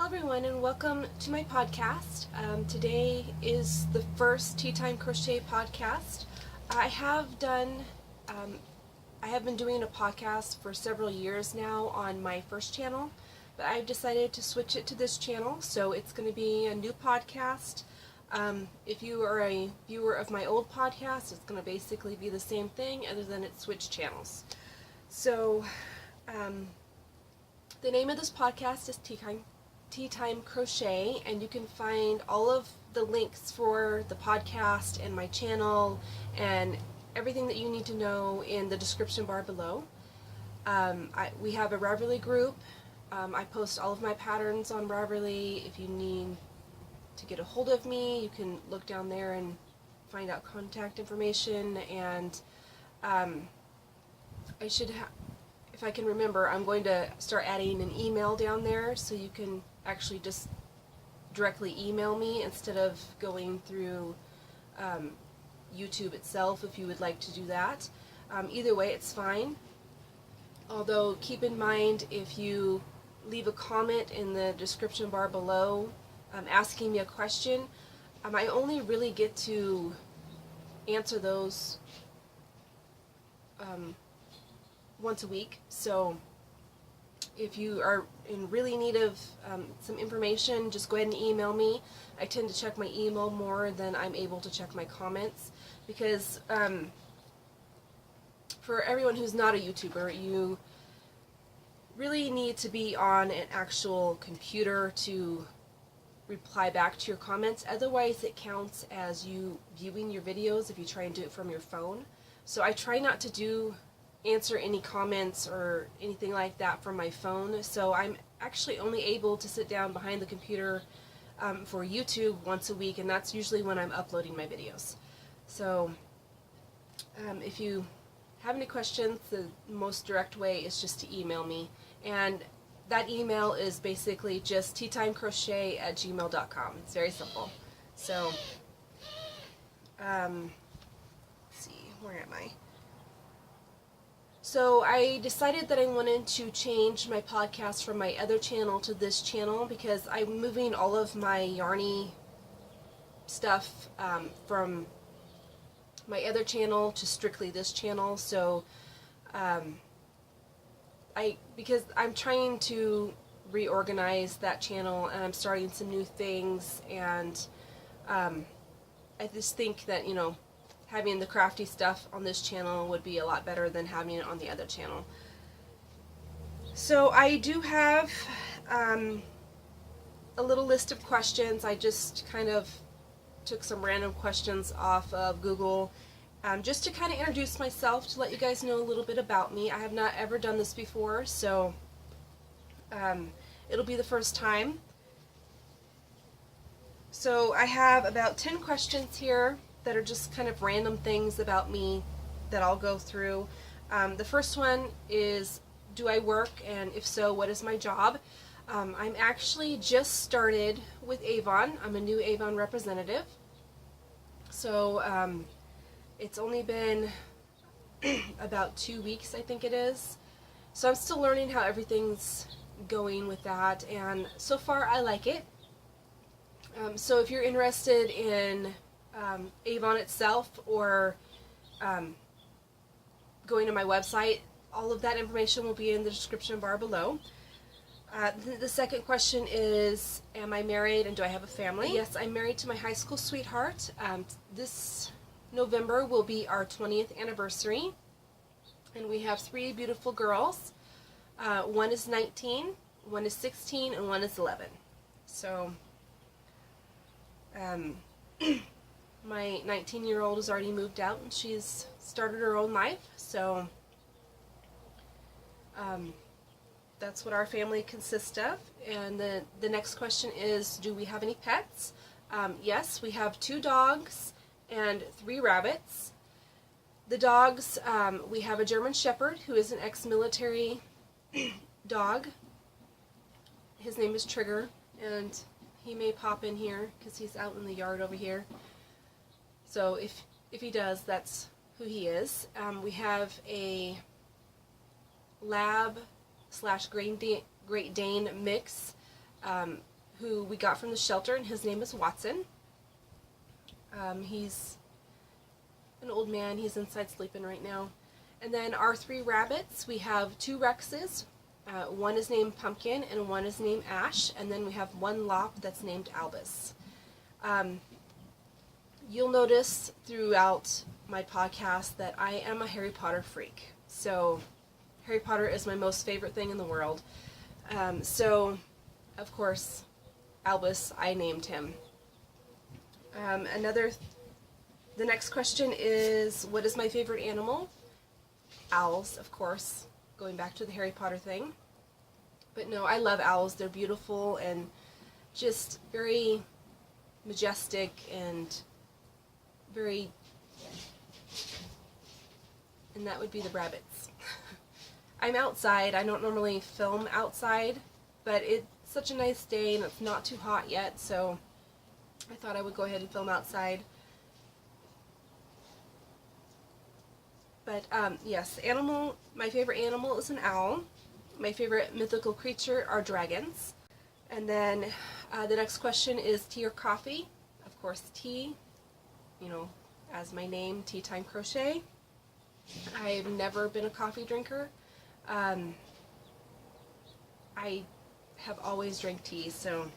Hello everyone and welcome to my podcast. Today is the first Tea Time Crochet podcast. I have been doing a podcast for several years now on my first channel, but I've decided to switch it to this channel, so it's going to be a new podcast. If you are a viewer of my old podcast, it's going to basically be the same thing other than it switched channels. So the name of this podcast is Tea Time Crochet, and you can find all of the links for the podcast and my channel and everything that you need to know in the description bar below. We have a Ravelry group. I post all of my patterns on Ravelry. If you need to get a hold of me, you can look down there and find out contact information, and if I can remember, I'm going to start adding an email down there so you can actually just directly email me instead of going through YouTube itself if you would like to do that. Either way, it's fine. Although keep in mind, if you leave a comment in the description bar below asking me a question, I only really get to answer those once a week. So if you are in really need of some information, just go ahead and email me. I tend to check my email more than I'm able to check my comments, because for everyone who's not a YouTuber, you really need to be on an actual computer to reply back to your comments. Otherwise it counts as you viewing your videos if you try and do it from your phone. So I try not to answer any comments or anything like that from my phone, so I'm actually only able to sit down behind the computer for YouTube once a week, and that's usually when I'm uploading my videos. So if you have any questions, the most direct way is just to email me, and that email is basically just teatimecrochet@gmail.com. It's very simple. So let's see, where am I? So I decided that I wanted to change my podcast from my other channel to this channel, because I'm moving all of my yarny stuff from my other channel to strictly this channel. So because I'm trying to reorganize that channel, and I'm starting some new things, and I just think that, you know, having the crafty stuff on this channel would be a lot better than having it on the other channel. So I do have a little list of questions. I just kind of took some random questions off of Google just to kind of introduce myself, to let you guys know a little bit about me. I have not ever done this before, so it'll be the first time. So I have about 10 questions here that are just kind of random things about me that I'll go through. The first one is, do I work, and if so, what is my job? I'm actually just started with Avon. I'm a new Avon representative. So it's only been about 2 weeks, I think it is. So I'm still learning how everything's going with that, and so far I like it. So if you're interested in Avon itself, or going to my website, all of that information will be in the description bar below. The second question is, am I married and do I have a family? Yes, I'm married to my high school sweetheart. This November will be our 20th anniversary, and we have 3 beautiful girls. One is 19, one is 16, and one is 11. So my 19-year-old has already moved out, and she's started her own life. So that's what our family consists of. And the next question is, do we have any pets? Yes, we have 2 dogs and 3 rabbits. The dogs, we have a German Shepherd who is an ex-military dog. His name is Trigger, and he may pop in here because he's out in the yard over here. So if he does, that's who he is. We have a Lab / Great Dane mix. who we got from the shelter, and his name is Watson. He's an old man. He's inside sleeping right now. And then our 3 rabbits, we have 2 Rexes. One is named Pumpkin and one is named Ash. And then we have 1 Lop that's named Albus. You'll notice throughout my podcast that I am a Harry Potter freak. So Harry Potter is my most favorite thing in the world. So, of course, Albus, I named him. The next question is, what is my favorite animal? Owls, of course, going back to the Harry Potter thing. But no, I love owls. They're beautiful and just very majestic and and that would be the rabbits. I'm outside. I don't normally film outside, but it's such a nice day and it's not too hot yet, so I thought I would go ahead and film outside. But yes, my favorite animal is an owl. My favorite mythical creature are dragons. And then the next question is tea or coffee? Of course, tea. You know, as my name, Tea Time Crochet. I've never been a coffee drinker. I have always drank tea, so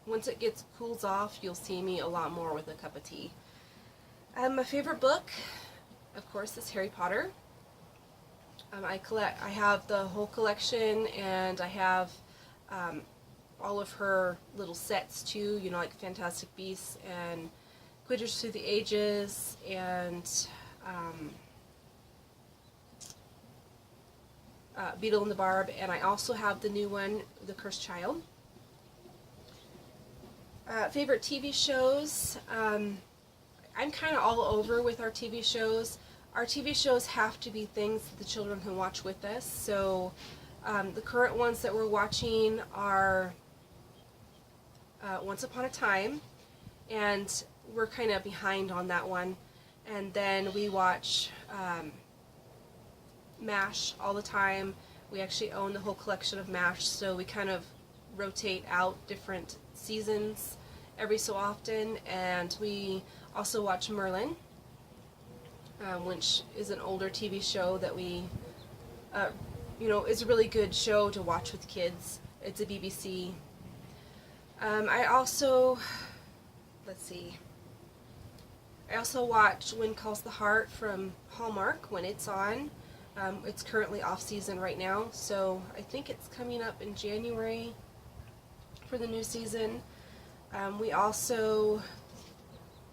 once it cools off, you'll see me a lot more with a cup of tea. My favorite book, of course, is Harry Potter. I have the whole collection, and I have all of her little sets too, you know, like Fantastic Beasts and Quidditch Through the Ages, and Beetle and the Barb, and I also have the new one, The Cursed Child. Favorite TV shows, I'm kind of all over with our TV shows. Our TV shows have to be things that the children can watch with us, so the current ones that we're watching are Once Upon a Time, and we're kind of behind on that one. And then we watch MASH all the time. We actually own the whole collection of MASH, so we kind of rotate out different seasons every so often. And we also watch Merlin, which is an older TV show that we, you know, is a really good show to watch with kids. It's a BBC. I also watch When Calls the Heart from Hallmark when it's on. It's currently off season right now, so I think it's coming up in January for the new season.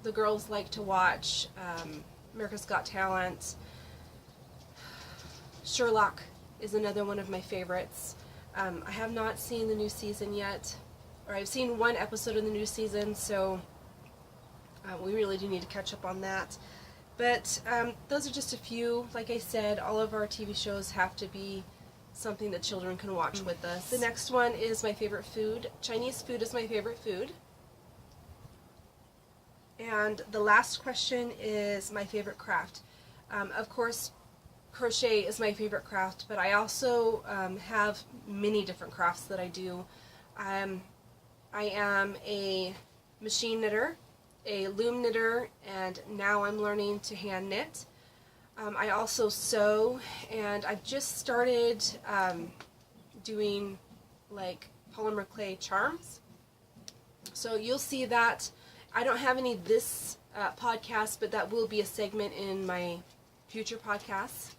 The girls like to watch America's Got Talent. Sherlock is another one of my favorites. I have not seen the new season yet, or I've seen 1 episode of the new season, so we really do need to catch up on that. But those are just a few. Like I said, all of our TV shows have to be something that children can watch with us. The next one is my favorite food. Chinese food is my favorite food. And the last question is my favorite craft. Of course, crochet is my favorite craft, but I also have many different crafts that I do. I am a machine knitter, a loom knitter, and now I'm learning to hand knit. I also sew, and I've just started doing like polymer clay charms. So you'll see that. I don't have any this podcast, but that will be a segment in my future podcasts.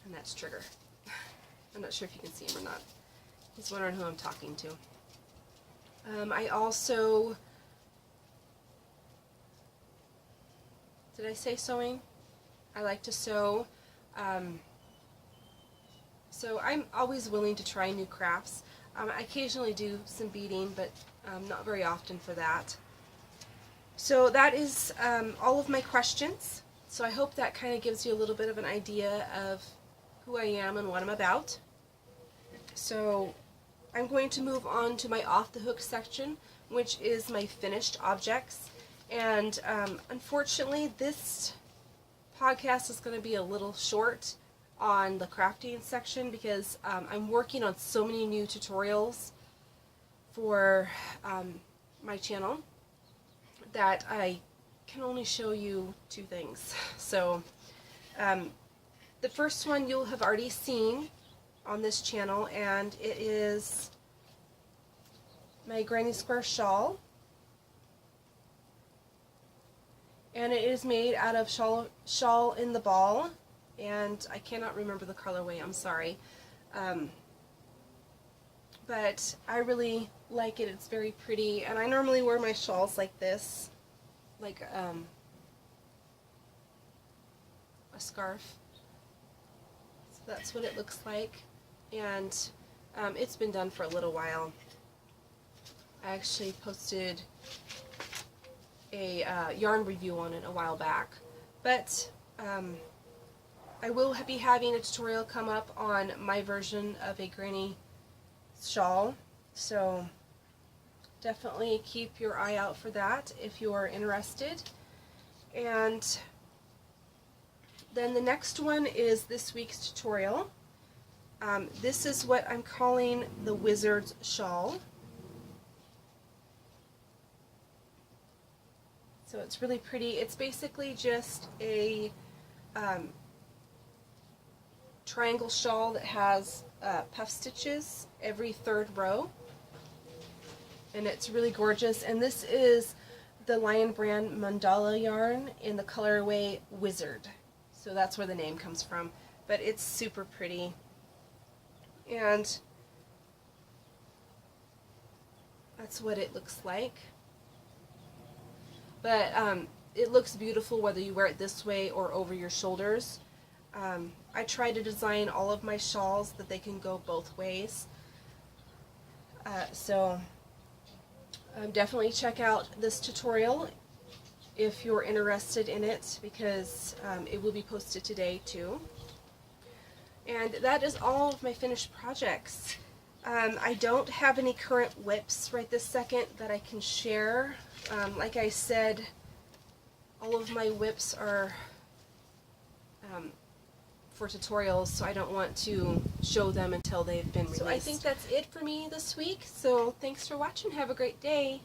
And that's Trigger. I'm not sure if you can see him or not. He's wondering who I'm talking to. I also... Did I say sewing? I like to sew. So I'm always willing to try new crafts. I occasionally do some beading, but not very often for that. So that is all of my questions. So I hope that kind of gives you a little bit of an idea of who I am and what I'm about. So I'm going to move on to my off the hook section, which is my finished objects. And unfortunately, this podcast is going to be a little short on the crafting section because I'm working on so many new tutorials for my channel that I can only show you two things. So the first one you'll have already seen on this channel, and it is my granny square shawl, and it is made out of shawl in the ball, and I cannot remember the colorway, I'm sorry, but I really like it. It's very pretty, and I normally wear my shawls like this, like a scarf. So that's what it looks like, and it's been done for a little while. I actually posted a yarn review on it a while back, but I will be having a tutorial come up on my version of a granny shawl, so definitely keep your eye out for that if you are interested. And then the next one is this week's tutorial. This is what I'm calling the Wizard's Shawl. So it's really pretty. It's basically just a triangle shawl that has puff stitches every third row, and it's really gorgeous. And this is the Lion brand mandala yarn in the colorway Wizard, so that's where the name comes from, but it's super pretty. And that's what it looks like. But it looks beautiful whether you wear it this way or over your shoulders. I try to design all of my shawls that they can go both ways. So definitely check out this tutorial if you're interested in it, because it will be posted today too. And that is all of my finished projects. I don't have any current whips right this second that I can share. Like I said, all of my whips are for tutorials, so I don't want to show them until they've been released. So I think that's it for me this week, so thanks for watching. Have a great day.